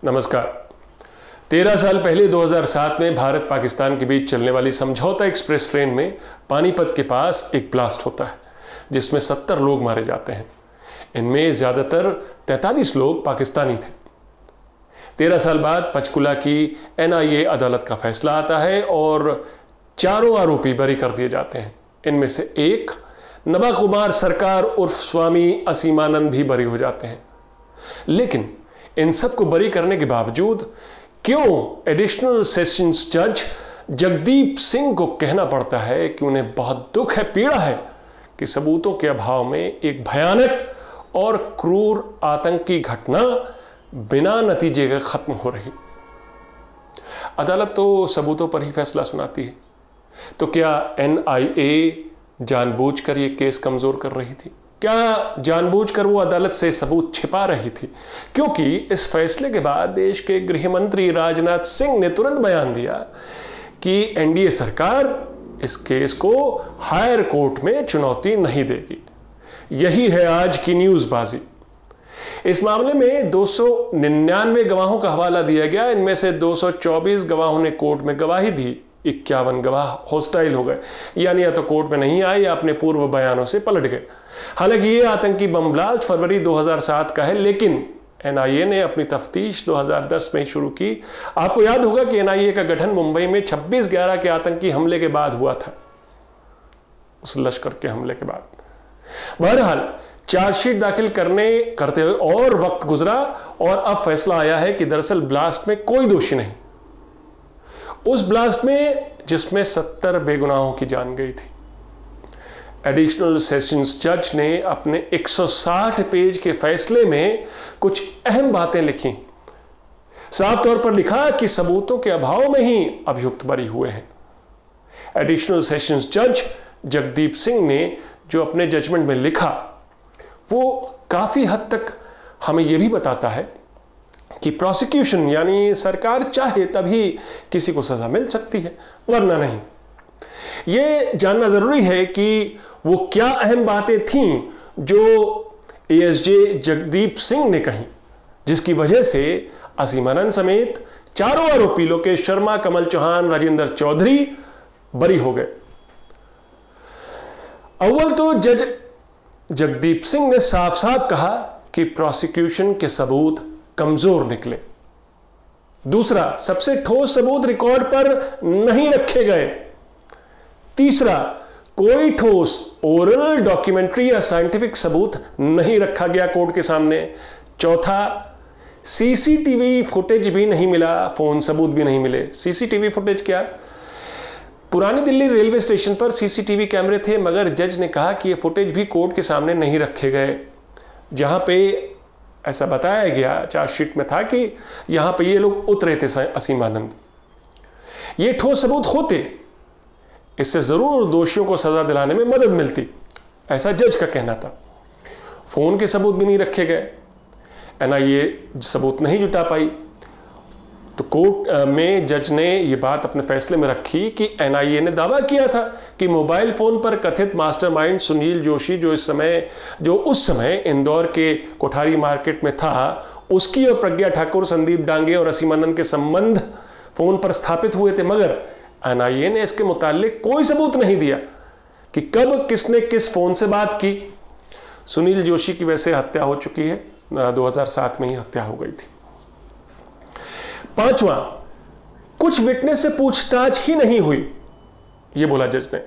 नमस्कार। 13 साल पहले 2007 में भारत पाकिस्तान के बीच चलने वाली समझौता एक्सप्रेस ट्रेन में पानीपत के पास एक ब्लास्ट होता है जिसमें 70 लोग मारे जाते हैं। इनमें ज़्यादातर 43 लोग पाकिस्तानी थे। 13 साल बाद पंचकुला की NIA अदालत का फैसला आता है और चारों आरोपी बरी कर दिए जाते हैं। इनमें से एक नबा कुमार सरकार उर्फ स्वामी असीमानंद भी बरी हो जाते हैं। लेकिन इन सबको बरी करने के बावजूद क्यों एडिशनल सेशंस जज जगदीप सिंह को कहना पड़ता है कि उन्हें बहुत दुख है, पीड़ा है कि सबूतों के अभाव में एक भयानक और क्रूर आतंकी घटना बिना नतीजे के खत्म हो रही। अदालत तो सबूतों पर ही फैसला सुनाती है, तो क्या NIA जानबूझकर यह केस कमजोर कर रही थी? क्या जानबूझकर वो अदालत से सबूत छिपा रही थी? क्योंकि इस फैसले के बाद देश के गृह मंत्री राजनाथ सिंह ने तुरंत बयान दिया कि NDA सरकार इस केस को हायर कोर्ट में चुनौती नहीं देगी। यही है आज की न्यूज़बाजी। इस मामले में 299 गवाहों का हवाला दिया गया। इनमें से 224 गवाहों ने कोर्ट में गवाही दी, 51 गवाह हॉस्टाइल हो गए, यानी या तो कोर्ट में नहीं आए या अपने पूर्व बयानों से पलट गए। हालांकि ये आतंकी बम ब्लास्ट फरवरी 2007 का है, लेकिन NIA ने अपनी तफ्तीश 2010 में शुरू की। आपको याद होगा कि NIA का गठन मुंबई में 26/11 के आतंकी हमले के बाद हुआ था, उस लश्कर के हमले के बाद। बहरहाल चार्जशीट दाखिल करते हुए और वक्त गुजरा और अब फैसला आया है कि दरअसल ब्लास्ट में कोई दोषी नहीं। उस ब्लास्ट में जिसमें 70 बेगुनाहों की जान गई थी। एडिशनल सेशंस जज ने अपने 160 पेज के फैसले में कुछ अहम बातें लिखी। साफ तौर पर लिखा कि सबूतों के अभाव में ही अभियुक्त बरी हुए हैं। एडिशनल सेशंस जज जगदीप सिंह ने जो अपने जजमेंट में लिखा वो काफी हद तक हमें यह भी बताता है कि प्रोसिक्यूशन यानी सरकार चाहे तभी किसी को सजा मिल सकती है, वरना नहीं। यह जानना जरूरी है कि वो क्या अहम बातें थीं जो ASJ जगदीप सिंह ने कही, जिसकी वजह से असीमानंद समेत चारों आरोपी लोकेश शर्मा, कमल चौहान, राजेंद्र चौधरी बरी हो गए। अव्वल तो जज जगदीप सिंह ने साफ साफ कहा कि प्रोसिक्यूशन के सबूत कमजोर निकले। दूसरा, सबसे ठोस सबूत रिकॉर्ड पर नहीं रखे गए। तीसरा, कोई ठोस ओरल, डॉक्यूमेंट्री या साइंटिफिक सबूत नहीं रखा गया कोर्ट के सामने। चौथा, CCTV फुटेज भी नहीं मिला, फोन सबूत भी नहीं मिले। CCTV फुटेज क्या? पुरानी दिल्ली रेलवे स्टेशन पर CCTV कैमरे थे, मगर जज ने कहा कि ये फुटेज भी कोर्ट के सामने नहीं रखे गए। जहां पे ऐसा बताया गया, चार्जशीट में था कि यहां पे ये लोग उतरे थे असीमानंद। ये ठोस सबूत होते, इससे जरूर दोषियों को सजा दिलाने में मदद मिलती, ऐसा जज का कहना था। फोन के सबूत भी नहीं रखे गए, NIA सबूत नहीं जुटा पाई। तो कोर्ट में जज ने यह बात अपने फैसले में रखी कि NIA ने दावा किया था कि मोबाइल फोन पर कथित मास्टरमाइंड सुनील जोशी, जो उस समय इंदौर के कोठारी मार्केट में था, उसकी और प्रज्ञा ठाकुर, संदीप डांगे और असीमानंद के संबंध फोन पर स्थापित हुए थे। मगर NIA ने इसके मुतालिक कोई सबूत नहीं दिया कि कब किसने किस फोन से बात की। सुनील जोशी की वैसे हत्या हो चुकी है, 2007 में ही हत्या हो गई थी। पांचवा, कुछ विटनेस से पूछताछ ही नहीं हुई, यह बोला जज ने।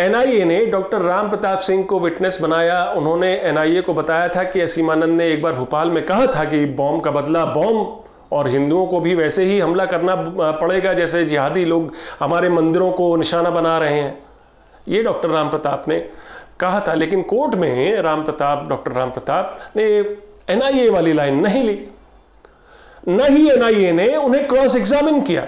NIA ने डॉक्टर राम प्रताप सिंह को विटनेस बनाया। उन्होंने NIA को बताया था कि असीमानंद ने एक बार भोपाल में कहा था कि बॉम्ब का बदला बॉम्ब, और हिंदुओं को भी वैसे ही हमला करना पड़ेगा जैसे जिहादी लोग हमारे मंदिरों को निशाना बना रहे हैं। ये डॉक्टर राम प्रताप ने कहा था। लेकिन कोर्ट में डॉक्टर राम प्रताप ने NIA वाली लाइन नहीं ली, न ही NIA ने उन्हें क्रॉस एग्जामिन किया।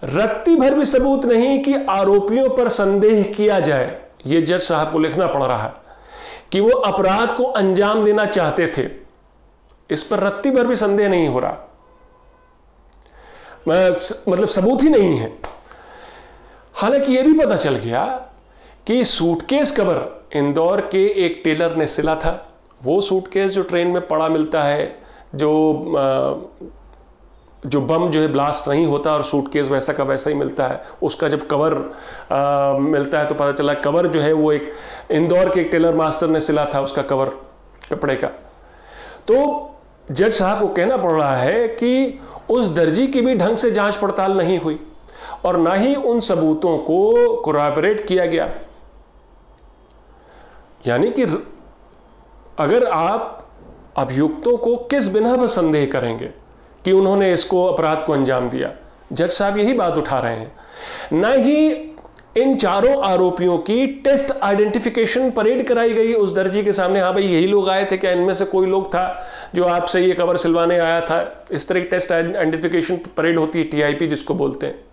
रत्ती भर भी सबूत नहीं कि आरोपियों पर संदेह किया जाए। यह जज साहब को लिखना पड़ रहा है कि वो अपराध को अंजाम देना चाहते थे, इस पर रत्ती भर भी संदेह नहीं हो रहा, मतलब सबूत ही नहीं है। हालांकि यह भी पता चल गया कि सूटकेस कवर इंदौर के एक टेलर ने सिला था वो सूटकेस जो ट्रेन में पड़ा मिलता है, जो बम जो है ब्लास्ट नहीं होता और सूटकेस वैसा का वैसा ही मिलता है, उसका जब कवर मिलता है तो पता चला कवर जो है वो एक इंदौर के एक टेलर मास्टर ने सिला था, उसका कवर कपड़े का। तो जज साहब को कहना पड़ रहा है कि उस दर्जी की भी ढंग से जांच पड़ताल नहीं हुई और ना ही उन सबूतों को कोरैबोरेट किया गया। यानी कि अगर आप अभियुक्तों को किस बिना पर संदेह करेंगे कि उन्होंने इसको अपराध को अंजाम दिया, जज साहब यही बात उठा रहे हैं। न ही इन चारों आरोपियों की टेस्ट आइडेंटिफिकेशन परेड कराई गई उस दर्जी के सामने, हाँ भाई यही लोग आए थे क्या, इनमें से कोई लोग था जो आपसे ये कवर सिलवाने आया था। इस तरह की टेस्ट आइडेंटिफिकेशन परेड होती है, टीआईपी जिसको बोलते हैं।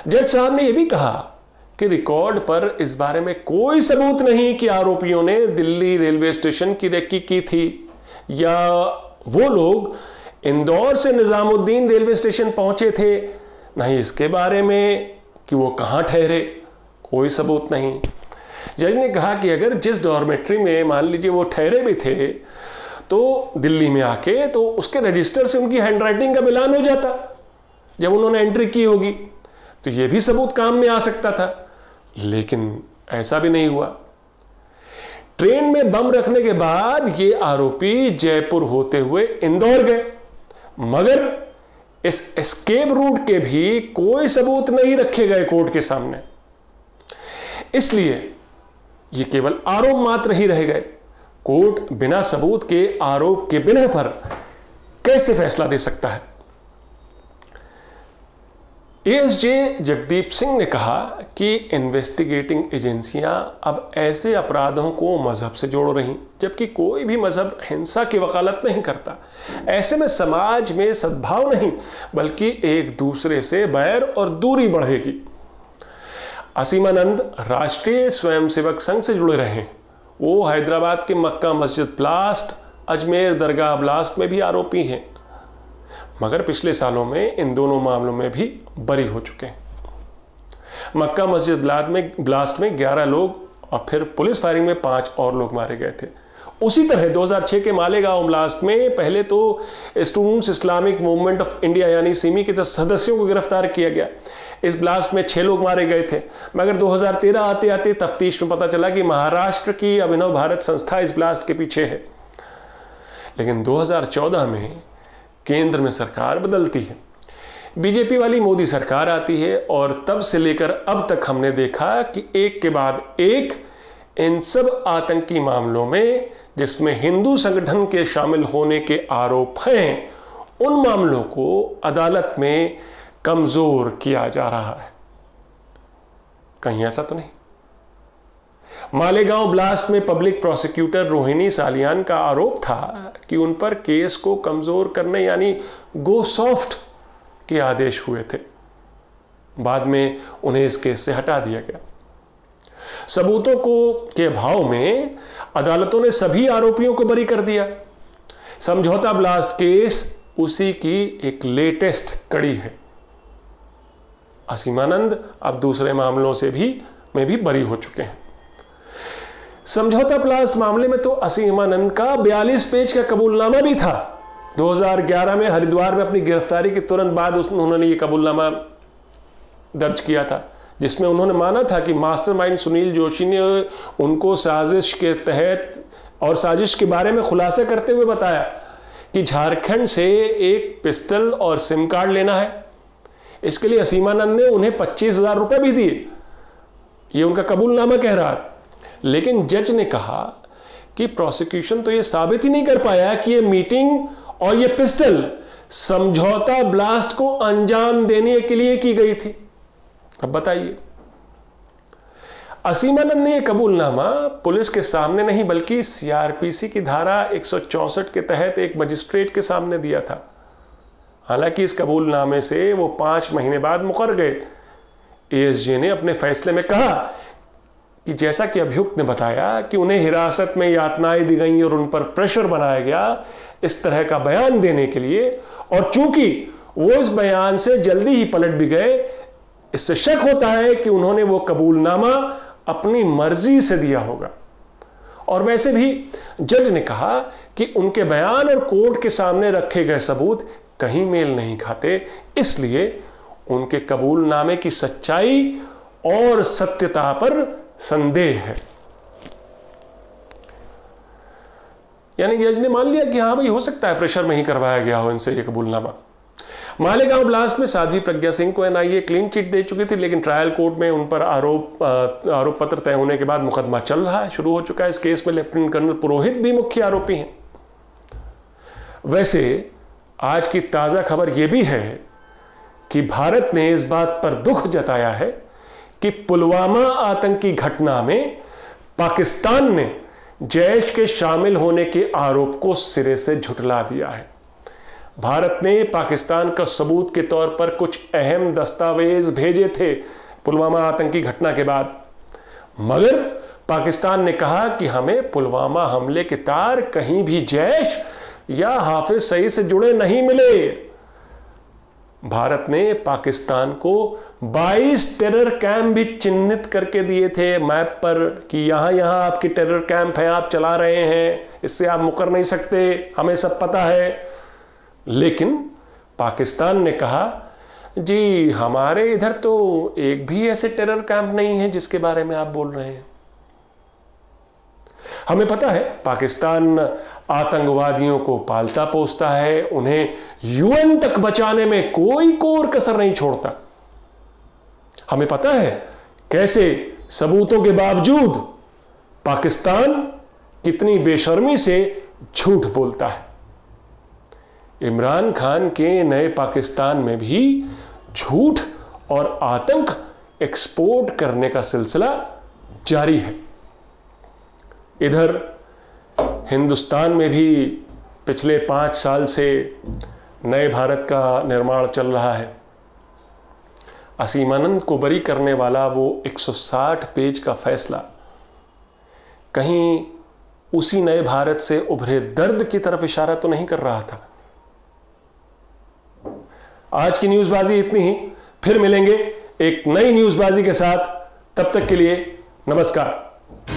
जज साहब ने यह भी कहा कि रिकॉर्ड पर इस बारे में कोई सबूत नहीं कि आरोपियों ने दिल्ली रेलवे स्टेशन की रेकी की थी या वो लोग इंदौर से निजामुद्दीन रेलवे स्टेशन पहुंचे थे, नहीं इसके बारे में कि वो कहां ठहरे, कोई सबूत नहीं। जज ने कहा कि अगर जिस डॉर्मेट्री में मान लीजिए वो ठहरे भी थे तो दिल्ली में आके, तो उसके रजिस्टर से उनकी हैंडराइटिंग का मिलान हो जाता जब उन्होंने एंट्री की होगी, तो ये भी सबूत काम में आ सकता था। लेकिन ऐसा भी नहीं हुआ। ट्रेन में बम रखने के बाद ये आरोपी जयपुर होते हुए इंदौर गए, मगर इस एस्केप रूट के भी कोई सबूत नहीं रखे गए कोर्ट के सामने, इसलिए ये केवल आरोप मात्र ही रह गए। कोर्ट बिना सबूत के आरोप के बिना पर कैसे फैसला दे सकता है। एएसजे जगदीप सिंह ने कहा कि इन्वेस्टिगेटिंग एजेंसियां अब ऐसे अपराधों को मजहब से जोड़ रही, जबकि कोई भी मजहब हिंसा की वकालत नहीं करता। ऐसे में समाज में सद्भाव नहीं बल्कि एक दूसरे से बैर और दूरी बढ़ेगी। असीमानंद राष्ट्रीय स्वयंसेवक संघ से जुड़े रहे, वो हैदराबाद के मक्का मस्जिद ब्लास्ट, अजमेर दरगाह ब्लास्ट में भी आरोपी हैं, मगर पिछले सालों में इन दोनों मामलों में भी बरी हो चुके हैं। मक्का मस्जिद ब्लास्ट में 11 लोग और फिर पुलिस फायरिंग में 5 और लोग मारे गए थे। उसी तरह 2006 के मालेगांव ब्लास्ट में पहले तो students Islamic movement of India यानी सिमी के 10 सदस्यों को गिरफ्तार किया गया। इस ब्लास्ट में 6 लोग मारे गए थे, मगर 2013 आते आते तफ्तीश में पता चला कि महाराष्ट्र की अभिनव भारत संस्था इस ब्लास्ट के पीछे है। लेकिन 2014 में केंद्र में सरकार बदलती है, बीजेपी वाली मोदी सरकार आती है और तब से लेकर अब तक हमने देखा कि एक के बाद एक इन सब आतंकी मामलों में जिसमें हिंदू संगठन के शामिल होने के आरोप हैं, उन मामलों को अदालत में कमजोर किया जा रहा है। कहीं ऐसा तो नहीं। मालेगांव ब्लास्ट में पब्लिक प्रोसिक्यूटर रोहिणी सालियान का आरोप था कि उन पर केस को कमजोर करने यानी गो सॉफ्ट के आदेश हुए थे। बाद में उन्हें इस केस से हटा दिया गया। सबूतों के अभाव में अदालतों ने सभी आरोपियों को बरी कर दिया। समझौता ब्लास्ट केस उसी की एक लेटेस्ट कड़ी है। असीमानंद अब दूसरे मामलों में भी बरी हो चुके हैं। समझौता ब्लास्ट मामले में तो असीमानंद का 42 पेज का कबूलनामा भी था। 2011 में हरिद्वार में अपनी गिरफ्तारी के तुरंत बाद उन्होंने ये कबूलनामा दर्ज किया था, जिसमें उन्होंने माना था कि मास्टरमाइंड सुनील जोशी ने उनको साजिश के तहत और साजिश के बारे में खुलासा करते हुए बताया कि झारखंड से एक पिस्टल और सिम कार्ड लेना है। इसके लिए असीमानंद ने उन्हें 25,000 रुपए भी दिए, ये उनका कबूलनामा कह रहा। लेकिन जज ने कहा कि प्रोसिक्यूशन तो ये साबित ही नहीं कर पाया कि ये मीटिंग और ये पिस्टल समझौता ब्लास्ट को अंजाम देने के लिए की गई थी। अब बताइए, असीमानंद ने यह कबूलनामा पुलिस के सामने नहीं बल्कि सीआरपीसी की धारा 164 के तहत एक मजिस्ट्रेट के सामने दिया था। हालांकि इस कबूलनामे से वो 5 महीने बाद मुकर गए। एएसजे ने अपने फैसले में कहा कि जैसा कि अभियुक्त ने बताया कि उन्हें हिरासत में यातनाएं दी गई और उन पर प्रेशर बनाया गया इस तरह का बयान देने के लिए, और चूंकि वो इस बयान से जल्दी ही पलट भी गए, इससे शक होता है कि उन्होंने वो कबूलनामा अपनी मर्जी से दिया होगा और वैसे भी जज ने कहा कि उनके बयान और कोर्ट के सामने रखे गए सबूत कहीं मेल नहीं खाते, इसलिए उनके कबूलनामे की सच्चाई और सत्यता पर संदेह है। यानी जज ने मान लिया कि हाँ भाई, हो सकता है प्रेशर में ही करवाया गया हो इनसे ये कबूलनामा। मालेगांव ब्लास्ट में साध्वी प्रज्ञा सिंह को एनआईए क्लीन चिट दे चुकी थी, लेकिन ट्रायल कोर्ट में उन पर आरोप पत्र तय होने के बाद मुकदमा चल रहा है, शुरू हो चुका है। इस केस में लेफ्टिनेंट कर्नल पुरोहित भी मुख्य आरोपी हैं। वैसे आज की ताजा खबर यह भी है कि भारत ने इस बात पर दुख जताया है कि पुलवामा आतंकी घटना में पाकिस्तान ने जैश के शामिल होने के आरोप को सिरे से झुठला दिया है। भारत ने पाकिस्तान का सबूत के तौर पर कुछ अहम दस्तावेज भेजे थे पुलवामा आतंकी घटना के बाद, मगर पाकिस्तान ने कहा कि हमें पुलवामा हमले के तार कहीं भी जैश या हाफिज सईद से जुड़े नहीं मिले। भारत ने पाकिस्तान को 22 टेरर कैंप भी चिन्हित करके दिए थे मैप पर कि यहां यहां आपके टेरर कैंप हैं, आप चला रहे हैं, इससे आप मुकर नहीं सकते, हमें सब पता है। लेकिन पाकिस्तान ने कहा जी हमारे इधर तो एक भी ऐसे टेरर कैंप नहीं है जिसके बारे में आप बोल रहे हैं। हमें पता है पाकिस्तान आतंकवादियों को पालता पोसता है, उन्हें यूएन तक बचाने में कोई कोर कसर नहीं छोड़ता। हमें पता है कैसे सबूतों के बावजूद पाकिस्तान कितनी बेशर्मी से झूठ बोलता है। इमरान खान के नए पाकिस्तान में भी झूठ और आतंक एक्सपोर्ट करने का सिलसिला जारी है। इधर हिंदुस्तान में भी पिछले 5 साल से नए भारत का निर्माण चल रहा है। असीमानंद को बरी करने वाला वो 160 पेज का फैसला कहीं उसी नए भारत से उभरे दर्द की तरफ इशारा तो नहीं कर रहा था। आज की न्यूज़बाजी इतनी ही, फिर मिलेंगे एक नई न्यूज़बाजी के साथ। तब तक के लिए नमस्कार।